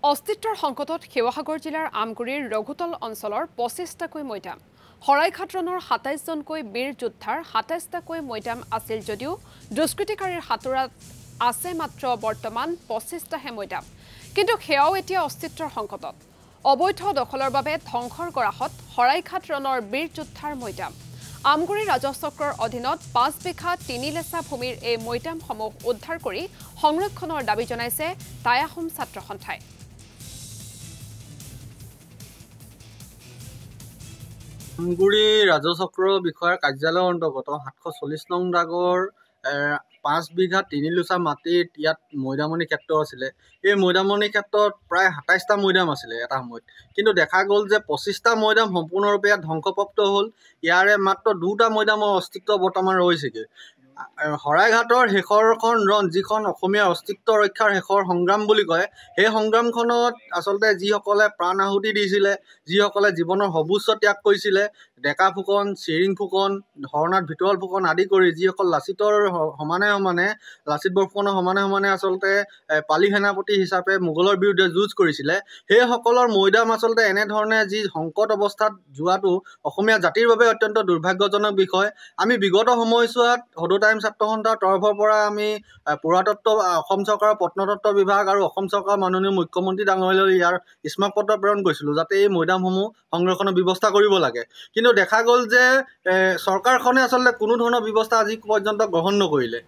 অস্তিত্বৰ সংকটত শিৱসাগৰ জিলাৰ আমগুৰিৰ ৰঘুতল অঞ্চলৰ ২৫টাকৈ মৈদাম শৰাইঘাটৰণৰ ২৭জনকৈ বীৰ যোদ্ধাৰ ২৭টাকৈ মৈদাম আছিল যদিও দুষ্কৃতিকাৰীৰ হাতোৰাত আছে মাত্ৰ বৰ্তমান ২৫টাহে মৈদাম কিন্তু সেয়াও এতিয়া অস্তিত্বৰ সংকটত অবৈধ দখলৰ বাবে ধ্বংসৰ গৰাহত শৰাইঘাটৰণৰ বীৰ যোদ্ধাৰ মৈদাম আমগুৰি ৰাজচক্ৰৰ অধীনত ৫ বিঘা ৩ লেচা ভূমিৰ এই মৈদামসমূহ উদ্ধাৰ কৰি সংৰক্ষণৰ দাবী জনাইছে টাই আহোম ছাত্ৰ সন্থাই আমগুৰি ৰাজচক্ৰ বিষয়াৰ কাৰ্যালয়ৰ অন্তৰ্গত ৭৪০ নং দাগৰ ৫ বিঘা ৩ লোচা মাটিত ইয়াত মৈদামনি ক্ষেত্ৰ আছিলে। এই মৈদামনি ক্ষেত্ৰত প্ৰায় ২৭টা মৈদাম আছিলে এটা সময়ত, কিন্তু দেখা গ'ল যে ২৫টা মৈদাম সম্পূৰ্ণৰূপে ইয়াত ধ্বংসপ্ৰাপ্ত হ'ল। ইয়াৰে মাত্ৰ 2টা মৈদামৰ অস্তিত্ব বৰ্তমান ৰৈছেগৈ। শৰাইঘাটৰ শেষৰখন ৰণ, যিখন অসমীয়াৰ অস্তিত্ব ৰক্ষাৰ শেষৰ সংগ্ৰাম বুলি কয়, সেই সংগ্ৰামখনত আচলতে যিসকলে প্ৰাণ আহুতি দিছিলে, যিসকলে জীৱনৰ সৰ্বোচ্চ ত্যাগ কৰিছিলে, ডেকা ফুকন, চিৰিং ফুকন, হৰনাথ ভিতৰুৱাল ফুকন আদি কৰি যিসকল লাচিতৰ লাচিত বৰফুকনৰ সমানে সমানে আচলতে পালি সেনাপতি হিচাপে মোগলৰ বিৰুদ্ধে যুঁজ কৰিছিলে, সেইসকলৰ মৈদাম আচলতে এনেধৰণে যি সংকট অৱস্থাত যোৱাটো অসমীয়া জাতিৰ বাবে অত্যন্ত দুৰ্ভাগ্যজনক বিষয়। আমি বিগত সময়ছোৱাত সদৌ টাইম ছাত্ৰ সন্থাৰ তৰফৰ পৰা আমি পুৰাতত্ব, অসম চৰকাৰৰ প্ৰত্নতত্ত্ব বিভাগ আৰু অসম চৰকাৰৰ মাননীয় মুখ্যমন্ত্ৰী ডাঙৰীয়ালৈ ইয়াৰ স্মাৰকপত্ৰ প্ৰেৰণ কৰিছিলোঁ, যাতে এই মৈদামসমূহ সংৰক্ষণৰ ব্যৱস্থা কৰিব লাগে। কিন্তু দেখা গ'ল যে চৰকাৰখনে আচলতে কোনো ধৰণৰ ব্যৱস্থা আজি পৰ্যন্ত গ্ৰহণ নকৰিলে।